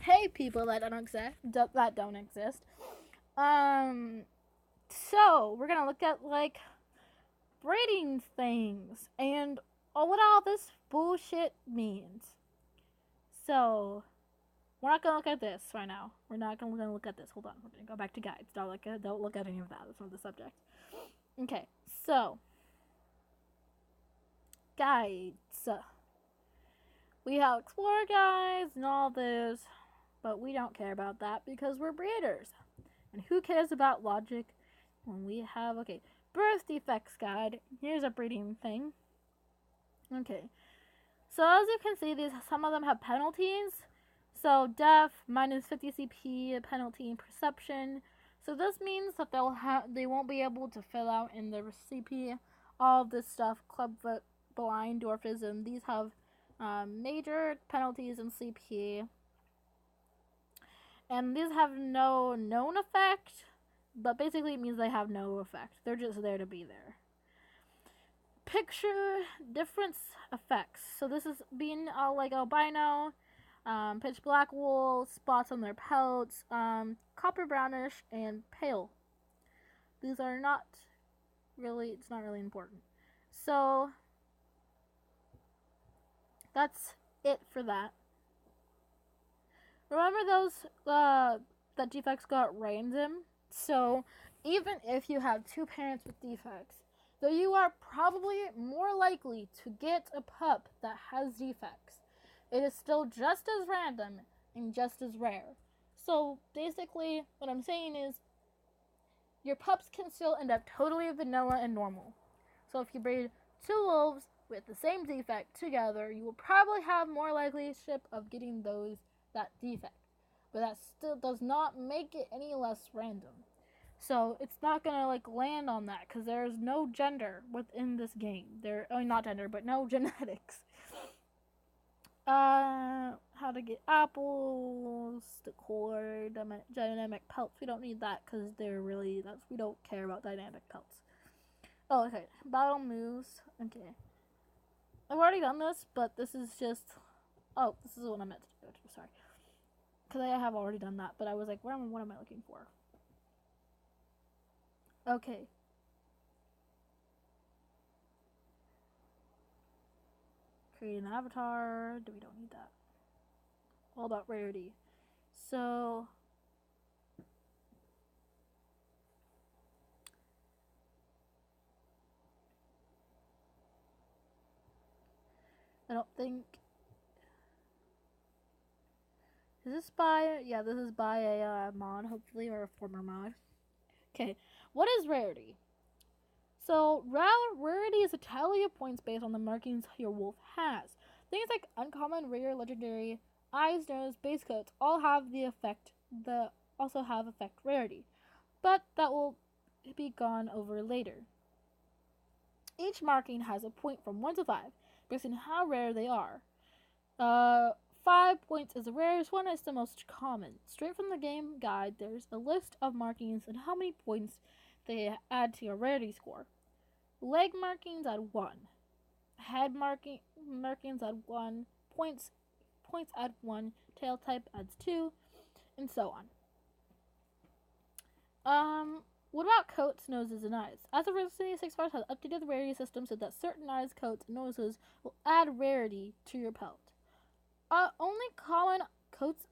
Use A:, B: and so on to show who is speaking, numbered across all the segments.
A: Hey, people that don't exist. So we're gonna look at like breeding things and what all this bullshit means. So we're not gonna look at this right now. We're not gonna look at this. Hold on. We're gonna go back to guides. Don't look at any of that. That's not the subject. Okay. So guides. We have explore guides and all this, but we don't care about that because we're breeders. And who cares about logic when we have, okay, birth defects guide. Here's a breeding thing. Okay. So as you can see, some of them have penalties. So deaf, minus 50 CP, penalty in perception. So this means that they won't be able to fill out in the CP all of this stuff. Clubfoot, blind, dwarfism. These have major penalties in CP. And these have no known effect, but basically it means they have no effect. They're just there to be there. Picture difference effects. So this is being like albino, pitch black wool, spots on their pelts, copper brownish, and pale. These are not really, it's not really important. So that's it for that. Remember those that defects got random? So even if you have two parents with defects, though you are probably more likely to get a pup that has defects, it is still just as random and just as rare. So basically what I'm saying is your pups can still end up totally vanilla and normal. So if you breed two wolves with the same defect together, you will probably have more likelihood of getting that defect. But that still does not make it any less random. So it's not gonna like land on that because there's no gender within this game. Not gender, but no genetics. How to get apples, the core, dynamic pelts. We don't need that because we don't care about dynamic pelts. Oh, okay. Battle moves. Okay. I've already done this, but this is just. Oh, this is what I meant to do. Sorry. Because I have already done that, but I was like, what am I looking for? Okay. Create an avatar. We don't need that. All about rarity. So. I don't think. Is this by? Yeah, this is by a mod, hopefully, or a former mod. Okay. What is rarity? So, rarity is a tally of points based on the markings your wolf has. Things like uncommon, rare, legendary, eyes, nose, base coats all have also have effect rarity, but that will be gone over later. Each marking has a point from 1 to 5, based on how rare they are. 5 points is the rarest, 1 is the most common. Straight from the game guide, there's a list of markings and how many points they add to your rarity score. Leg markings add 1. Head markings add 1. Points add 1. Tail type adds 2. And so on. What about coats, noses, and eyes? As of recently, 6 Bars has updated the rarity system so that certain eyes, coats, and noses will add rarity to your pelt. Only common coats,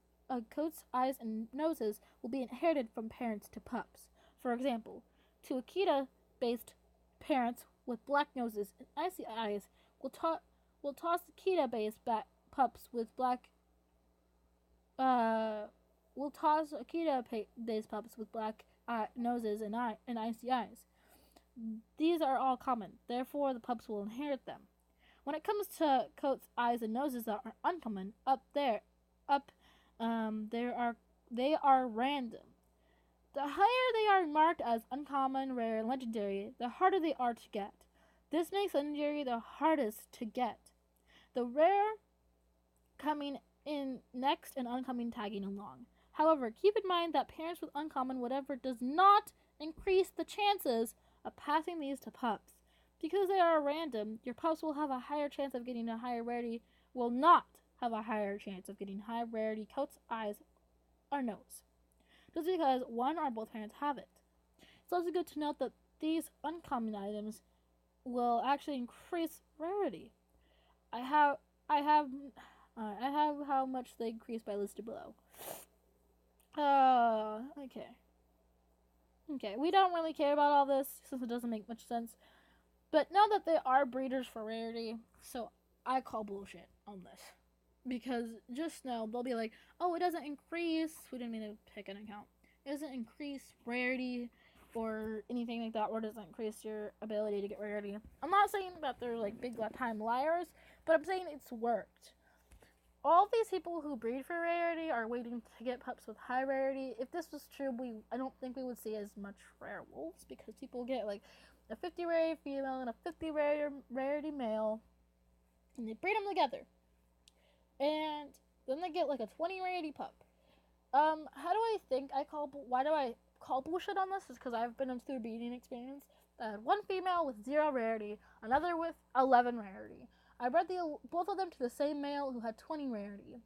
A: eyes, and noses will be inherited from parents to pups. For example, two Akita-based parents with black noses and icy eyes will toss Akita-based pups with black. Will toss Akita-based pups with black noses and icy eyes. These are all common. Therefore, the pups will inherit them. When it comes to coats, eyes, and noses that are uncommon, they are random. The higher they are marked as uncommon, rare, and legendary, the harder they are to get. This makes legendary the hardest to get. The rare coming in next and uncommon tagging along. However, keep in mind that parents with uncommon whatever does not increase the chances of passing these to pups. Because they are random, your pups will have a higher chance of getting a higher rarity, will not have a higher chance of getting high rarity coats, eyes, or nose, just because one or both parents have it. It's also good to note that these uncommon items will actually increase rarity. I have I have I have how much they increase by listed below. Okay. Okay, we don't really care about all this since it doesn't make much sense. But know that they are breeders for rarity, so I call bullshit on this. Because just know, they'll be like, oh, it doesn't increase, we didn't mean to pick an account. It doesn't increase rarity or anything like that, or it doesn't increase your ability to get rarity. I'm not saying that they're like big time liars, but I'm saying it's worked. All these people who breed for rarity are waiting to get pups with high rarity. If this was true, I don't think we would see as much rare wolves, because people get like a 50 rarity female and a 50 rarity male, and they breed them together, and then they get like a 20 rarity pup. How do I think why do I call bullshit on this? Is because I've been through a breeding experience that had one female with 0 rarity, another with 11 rarity. I bred both of them to the same male who had 20 rarity.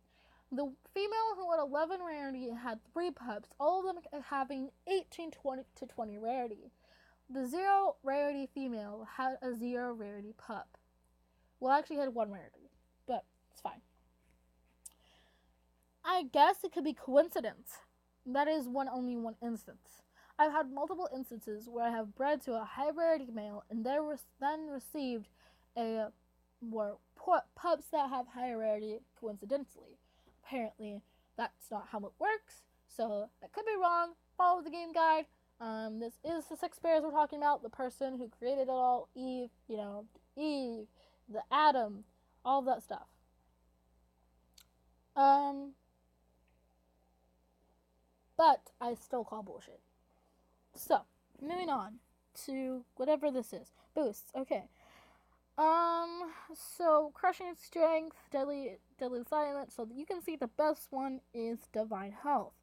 A: The female who had 11 rarity had 3 pups, all of them having 18 to 20 rarity. The 0 rarity female had a 0 rarity pup. Well, actually had 1 rarity, but it's fine. I guess it could be coincidence. That is only one instance. I've had multiple instances where I have bred to a high rarity male and then received pups that have higher rarity coincidentally. Apparently, that's not how it works, so that could be wrong. Follow the game guide. This is the 6 bears we're talking about, the person who created it all, Eve, the Adam, all that stuff. But I still call bullshit. So, moving on to whatever this is. Boosts, okay. So crushing strength, deadly silence. So you can see the best one is divine health,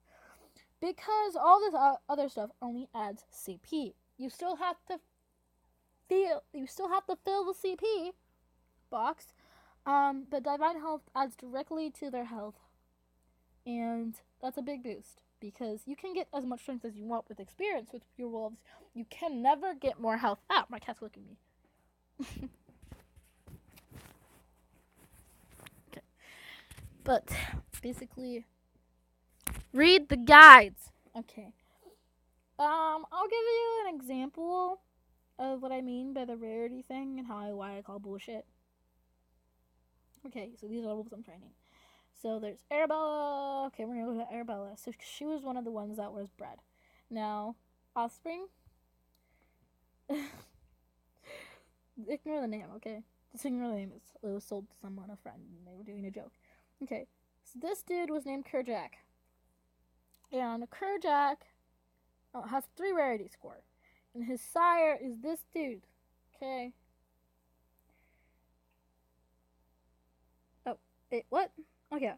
A: because all this other stuff only adds CP. You still have to fill the CP box. But divine health adds directly to their health, and that's a big boost, because you can get as much strength as you want with experience with your wolves. You can never get more health. Ah, my cat's looking at me. Okay. But basically, read the guides. Okay. I'll give you an example of what I mean by the rarity thing and why I call bullshit. Okay, so these are the wolves I'm training. So there's Arabella. Okay, we're gonna go to Arabella. So she was one of the ones that was bred. Now, offspring. Ignore the name, okay? Just ignore the name. It was sold to someone, a friend, and they were doing a joke. Okay, so this dude was named Kerjack. And Kerjack has 3 rarity score. And his sire is this dude. Okay? Oh, wait, what? Okay.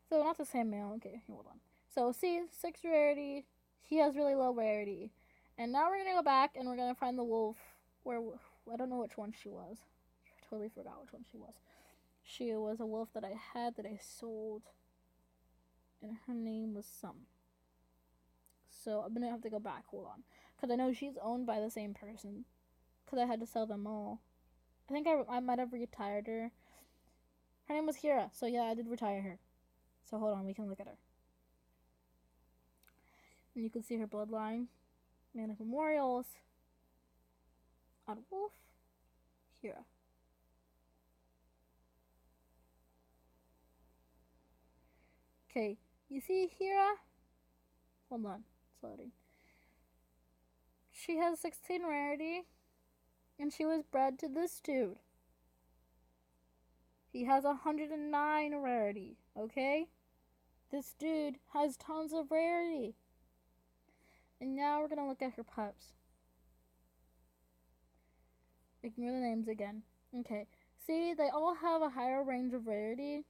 A: So not the same male. Okay, hold on. So see, 6 rarity. He has really low rarity. And now we're gonna go back and we're gonna find the wolf where I don't know which one she was. I totally forgot which one she was. She was a wolf that I had that I sold, and her name was Some. So I'm gonna have to go back. Hold on, because I know she's owned by the same person. Because I had to sell them all. I think I might have retired her. Her name was Hira, so yeah, I did retire her. So hold on, we can look at her. And you can see her bloodline. Man of Memorials. Odd Wolf. Hira. Okay, you see Hira? Hold on, it's loading. She has 16 rarity, and she was bred to this dude. He has 109 rarity, okay? This dude has tons of rarity. And now we're gonna look at her pups. Ignore the names again. Okay, see, they all have a higher range of rarity.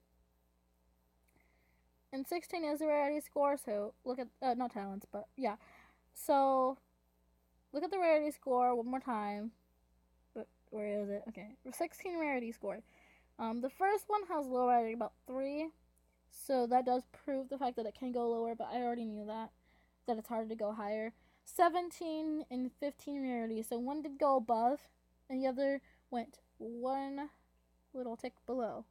A: And 16 is the rarity score, so look at, not talents, but yeah. So, look at the rarity score one more time. But where is it? Okay, 16 rarity score. The first one has low rarity, about 3. So that does prove the fact that it can go lower, but I already knew that it's hard to go higher. 17 and 15 rarity. So one did go above, and the other went one little tick below.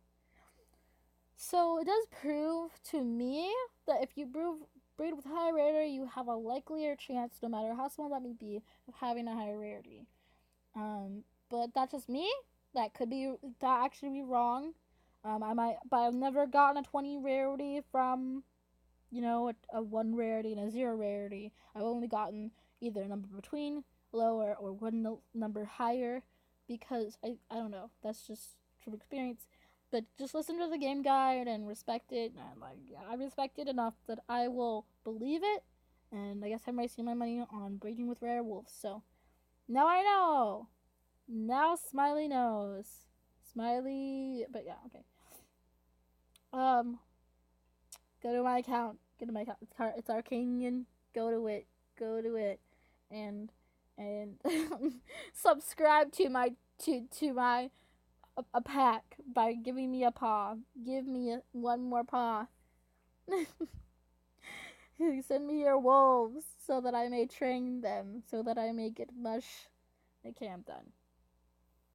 A: So it does prove to me that if you breed with high rarity, you have a likelier chance, no matter how small that may be, of having a higher rarity. But that's just me. That actually be wrong. But I've never gotten a 20 rarity from, a 1 rarity and a 0 rarity. I've only gotten either a number between, lower, or one number higher, because I don't know. That's just from experience. But just listen to the game guide and respect it. And I respect it enough that I will believe it. And I guess I'm wasting my money on breeding with rare wolves. So now I know. Now Smiley knows. Smiley, but yeah, okay. Go to my account. Go to my account. It's Arcanian. Go to it, and subscribe to my a pack by giving me a paw. Give me one more paw. Send me your wolves so that I may train them, so that I may get mush. Okay, I'm done.